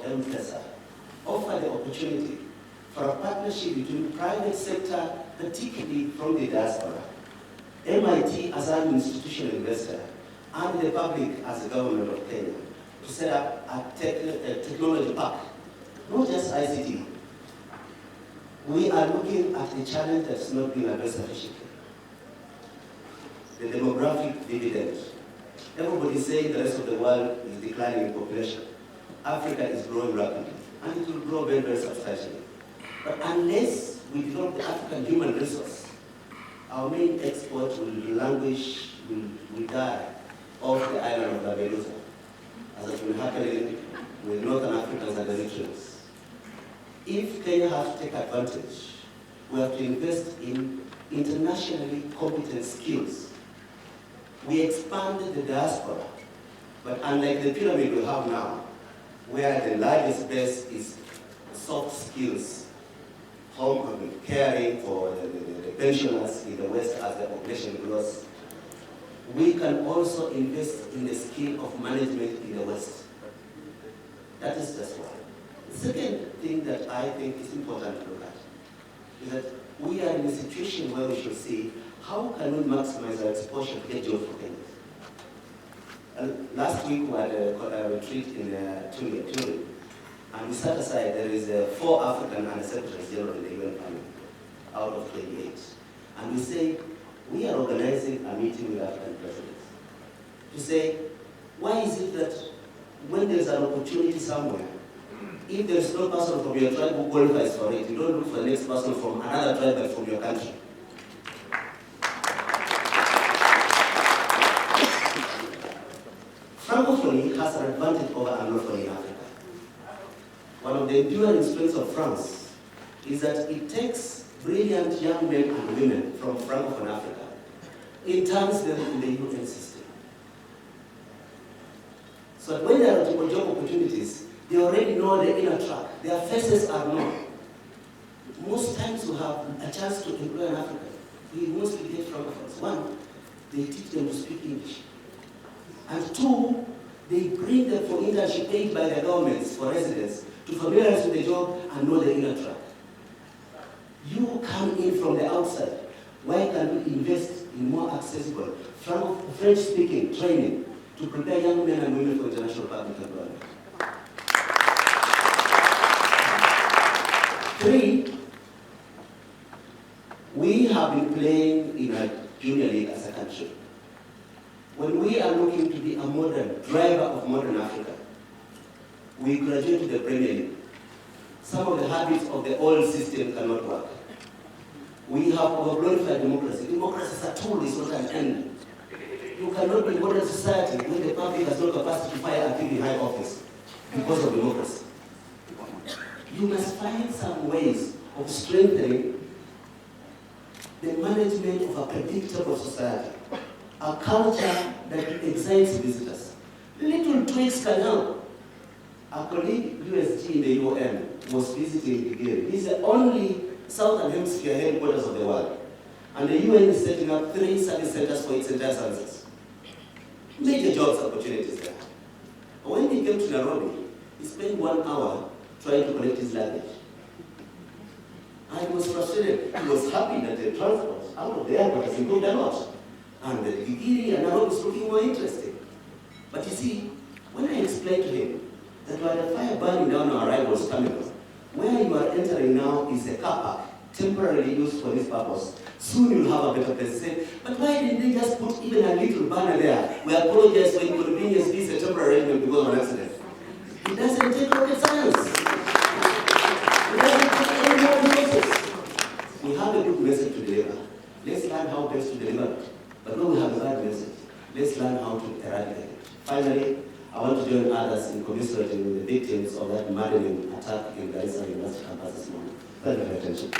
M-Pesa offer the opportunity for a partnership between private sector, particularly from the diaspora, MIT as an institutional investor, and the public as the government of Kenya to set up a technology park, not just ICT. We are looking at a challenge that's not being addressed sufficiently. The demographic dividend. Everybody is saying the rest of the world is declining in population. Africa is growing rapidly, and it will grow very, very substantially. But unless we develop the African human resource, our main export will languish, will die off the island of Lampedusa, as has been happening with Northern Africans and Eritreans. If Kenya has to take advantage, we have to invest in internationally competent skills. We expanded the diaspora, but unlike the pyramid we have now, where the largest base is soft skills, home caring for the pensioners in the West as the population grows, we can also invest in the skill of management in the West. That is just one. The second thing that I think is important to look at is that we are in a situation where we should see how can we maximize our exposure to get jobs for Kenyans. Last week we had a retreat in Turin, and we set aside, there is 4 African Undersecretaries General in the UN panel out of 28. And we say, we are organizing a meeting with African presidents to say, why is it that when there's an opportunity somewhere, if there's no person from your tribe who qualifies for it, you don't look for the next person from another tribe but from your country. Francophonie has an advantage over Anglophony in Africa. One of the enduring strengths of France is that it takes brilliant young men and women from Francophone Africa, interns them in the UN system. So that when there are job opportunities, they already know the inner track. Their faces are known. Most times we have a chance to employ an African. We mostly get Francophones. One, they teach them to speak English. And 2, they bring them for internship paid by the governments for residents to familiarize with the job and know the inner track. You come in from the outside. Why can we invest in more accessible French-speaking training to prepare young men and women for international public employment? 3, we have been playing in a junior league as a country. When we are looking to be a modern driver of modern Africa, we graduate to the Premier League. Some of the habits of the old system cannot work. We have overglorified democracy. Democracy is a tool, it's not an end. You cannot be in modern society when the public has no capacity to fire a people in high office because of democracy. You must find some ways of strengthening the management of a predictable society, a culture that excites visitors. Little tweaks can help. Our colleague USG in the UN was visiting Nigeria. He's the only Southern Hemisphere headquarters of the world. And the UN is setting up 3 service centers for its entire services. Major jobs opportunities there. But when he came to Nairobi, he spent 1 hour trying to collect his luggage. And he was frustrated. He was happy that the transport out of the airport has improved a lot. And the Gigiri and Nairobi is looking more interesting. But you see, when I explained to him that while the fire burning down our arrivals terminal, where you are entering now is a car park, temporarily used for this purpose. Soon you'll have a better place to say, but why didn't they just put even a little banner there? We apologize for inconvenience, this is a temporary arrangement because of an accident. It doesn't take rocket science. It doesn't take any more resources. We have a good message to deliver. Let's learn how best to deliver it. But when we have a bad message, let's learn how to eradicate it. Finally, I want to join others in commiserating with the victims of that maddening attack in Garissa University campus this morning. Thank you for your attention.